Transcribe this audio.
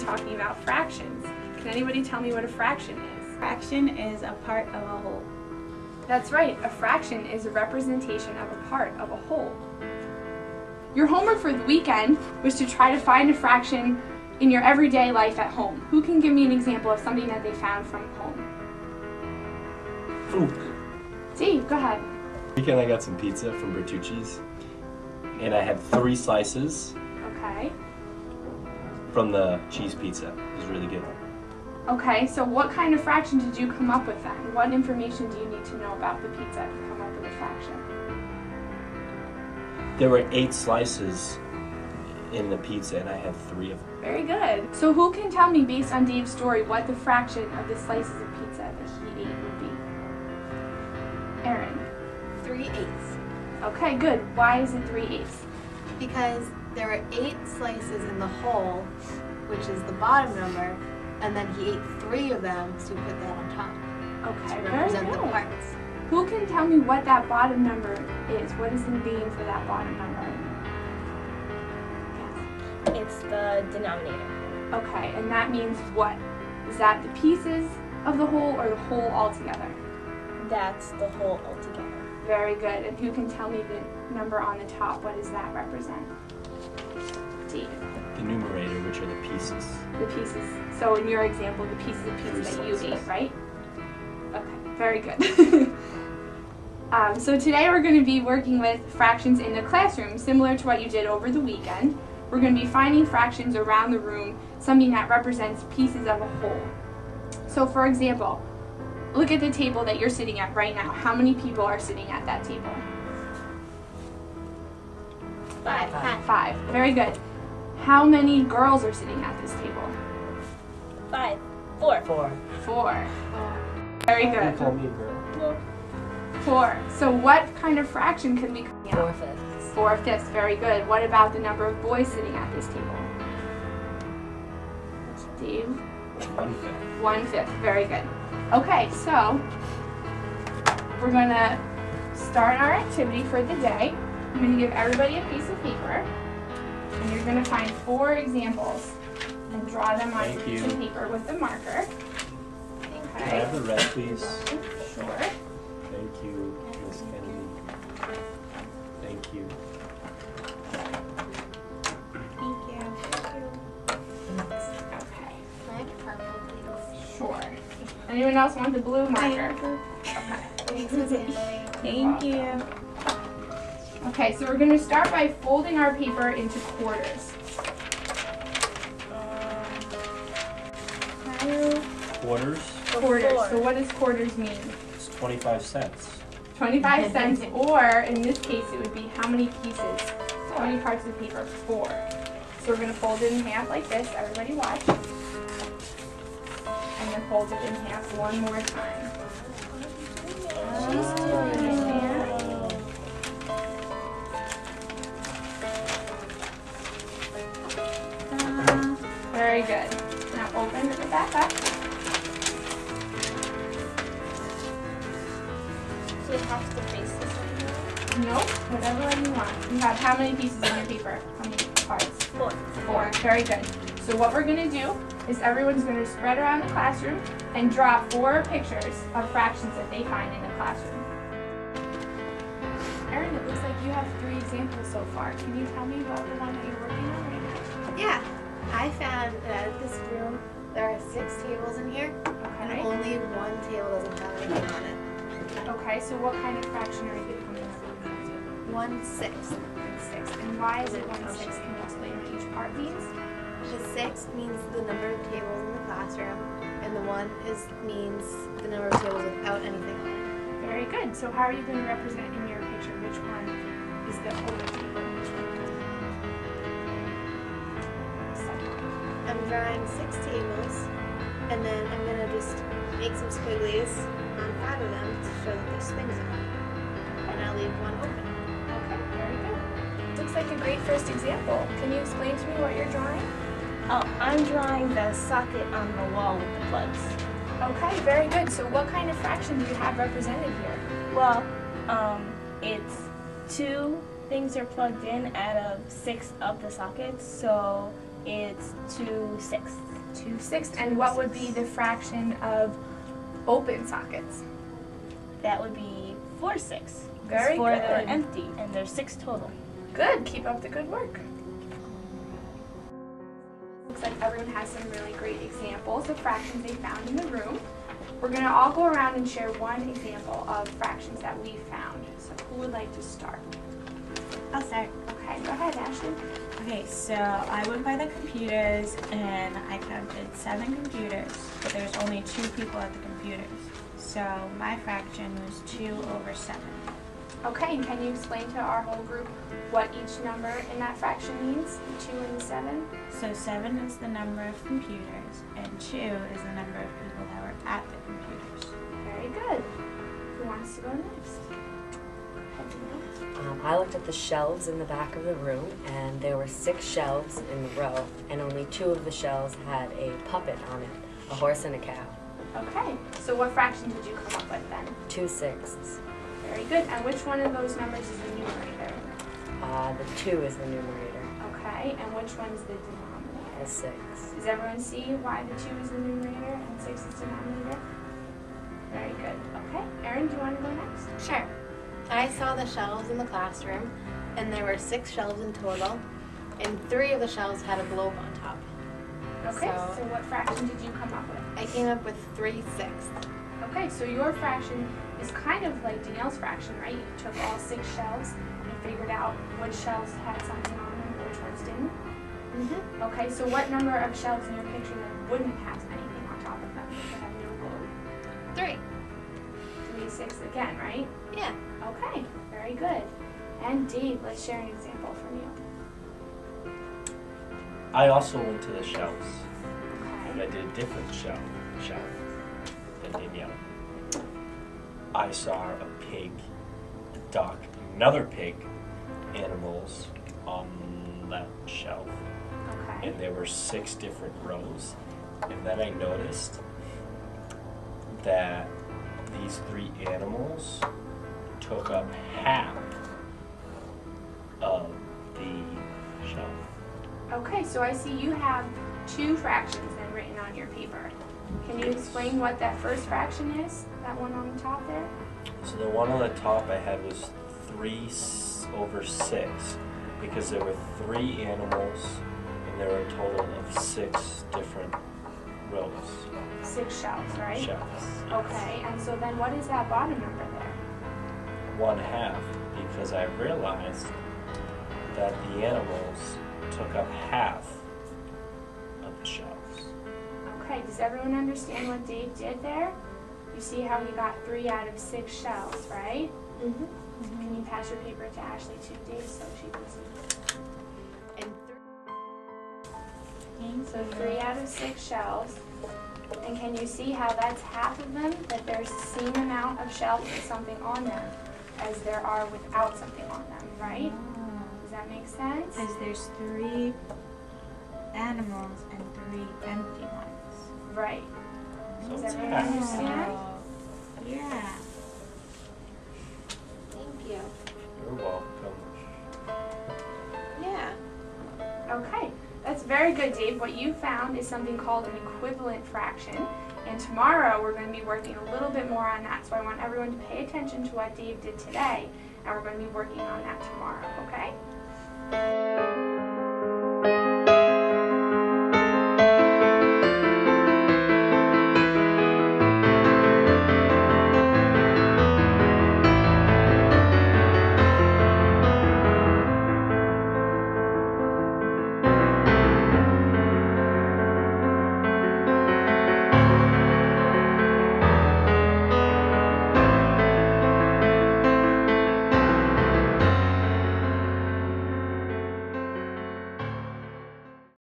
talking about fractions. Can anybody tell me what a fraction is? Fraction is a part of a whole. That's right, a fraction is a representation of a part of a whole. Your homework for the weekend was to try to find a fraction in your everyday life at home. Who can give me an example of something that they found from home? Fruit. Steve, go ahead. Weekend I got some pizza from Bertucci's, and I had 3 slices Okay. from the cheese pizza. It was really good. Okay, so what kind of fraction did you come up with then? What information do you need to know about the pizza to come up with a fraction? There were 8 slices in the pizza, and I had 3 of them. Very good. So who can tell me, based on Dave's story, what the fraction of the slices of pizza that he ate would be? Aaron. 3/8. Okay, good. Why is it 3/8? Because there were 8 slices in the whole, which is the bottom number, and then he ate 3 of them, so we put that on top Okay, to very represent the good. parts. Who can tell me what that bottom number is? What is the name for that bottom number? Yes. It's the denominator. Okay, and that means what? Is that the pieces of the whole or the whole altogether? That's the whole altogether. Very good. And who can tell me the number on the top? What does that represent? Dave. The numerator, which are the pieces. The pieces. So in your example, the pieces of pizza that you ate, right? Okay, very good. So today we're going to be working with fractions in the classroom, similar to what you did over the weekend. We're going to be finding fractions around the room, something that represents pieces of a whole. So for example, look at the table that you're sitting at right now. How many people are sitting at that table? 5. 5. Very good. How many girls are sitting at this table? 5. 4. 4. Very You good. call me a girl. 4. So what kind of fraction could we come up? 4/5. 4/5. Very good. What about the number of boys sitting at this table? Steve? 1/5. 1/5. Very good. Okay, so we're going to start our activity for the day. I'm going to give everybody a piece of paper, and you're going to find 4 examples and draw them on a Thank piece you. of paper with the marker. Can I Okay. have the red, please? Sure. Thank you, Miss Kennedy. Thank you. Thank you. Okay. Can I have purple, please? Sure. Anyone else want the blue marker? Thanks, Miss Emily. Thank you. Okay, so we're going to start by folding our paper into quarters. Quarters? Quarters. So what does quarters mean? It's 25 cents. 25 cents, or in this case, it would be how many pieces? How many parts of paper? 4. So we're going to fold it in half like this. Everybody watch. And then fold it in half one more time. She's doing it, man. Very good. Now open it back up. So it has to face this way. Nope, whatever one you want. You have how many pieces in your paper? How many parts? 4. 4. Very good. So what we're going to do is everyone's going to spread around the classroom and draw 4 pictures of fractions that they find in the classroom. Erin, it looks like you have 3 examples so far. Can you tell me about the one that you're working on right now? Yeah, I found that in this room there are 6 tables in here, and Okay. only one table doesn't have anything on it. Okay, so what kind of fraction are you coming up with? 1/6. 6. And why is it 1/6? Can you explain what each part means? The 6 means the number of tables in the classroom, and the 1 means the number of tables without anything on it. Very good. So how are you going to represent in your picture which one is the older table and which one is the second one? I'm drawing 6 tables, and then I'm going to just make some squigglies on 5 of them to show that there's things on it. And I'll leave 1 open. Okay, very good. Looks like a great first example. Can you explain to me what you're drawing? Oh, I'm drawing the socket on the wall with the plugs. Okay, very good. So what kind of fraction do you have represented here? Well, it's 2 things are plugged in out of 6 of the sockets, so It's 2/6. 2/6. And what would be the fraction of open sockets? That would be 4/6. Very 4 good. that are empty, and there's 6 total. Good. Keep up the good work. Looks like everyone has some really great examples of fractions they found in the room. We're going to all go around and share one example of fractions that we found. So who would like to start? I'll start. Okay, go ahead, Ashley. Okay, so I went by the computers and I counted 7 computers, but there's only 2 people at the computers. So my fraction was 2/7. Okay, and can you explain to our whole group what each number in that fraction means? The 2 and the 7? So 7 is the number of computers, and 2 is the number of people that were at the computers. Very good. Who wants to go next? Go ahead, Dina. I looked at the shelves in the back of the room, and there were 6 shelves in a row, and only 2 of the shelves had a puppet on it, a horse and a cow. Okay, so what fraction did you come up with then? 2/6. Very good. And which one of those numbers is the numerator? The 2 is the numerator, Okay, and which one is the denominator? the 6. Does everyone see why the 2 is the numerator and 6 is the denominator? Very good. Okay, Erin, do you want to go next? Sure. I saw the shelves in the classroom, and there were 6 shelves in total, and 3 of the shelves had a globe on top. Okay, So- so what fraction did you come up with? I came up with 3/6. Okay, so your fraction is kind of like Danielle's fraction, right? You took all 6 shelves and figured out which shelves had something on them and which ones didn't. Mm-hmm. Okay, so what number of shelves in your picture then wouldn't have anything on top of them? That have no globe? 3. 3, 6 again, right? Yeah. Okay, very good. And Dave, let's share an example from you. I also went to the shelves, but I Okay. did a different shelf than Danielle. I saw a pig, a duck, another pig, animals on that shelf, Okay. and there were 6 different rows. And then I noticed that these 3 animals took up half of the shelf. Okay, so I see you have 2 fractions then written on your paper. Can you explain what that first fraction is? That one on the top there? So the one on the top I had was 3/6 because there were 3 animals and there were a total of 6 different rows, 6 shelves, right? shelves. Okay, and so then what is that bottom number there? 1/2 because I realized that the animals took up half of the shelves. Okay, does everyone understand what Dave did there? You see how he got 3 out of 6 shelves, right? Mm-hmm. Can you pass your paper to Ashley too, Dave, so she can see? And So 3 out of 6 shelves. And can you see how that's half of them? That there's the same amount of shelves with something on them as there are without something on them, right? Does that make sense? Because there's 3 animals and 3 empty ones. Right. So Does it's everyone half. understand? Yeah. thank you. You're welcome. Yeah. Okay, that's very good, Dave. What you found is something called an equivalent fraction. And tomorrow we're going to be working a little bit more on that. So I want everyone to pay attention to what Dave did today. And we're going to be working on that tomorrow, okay?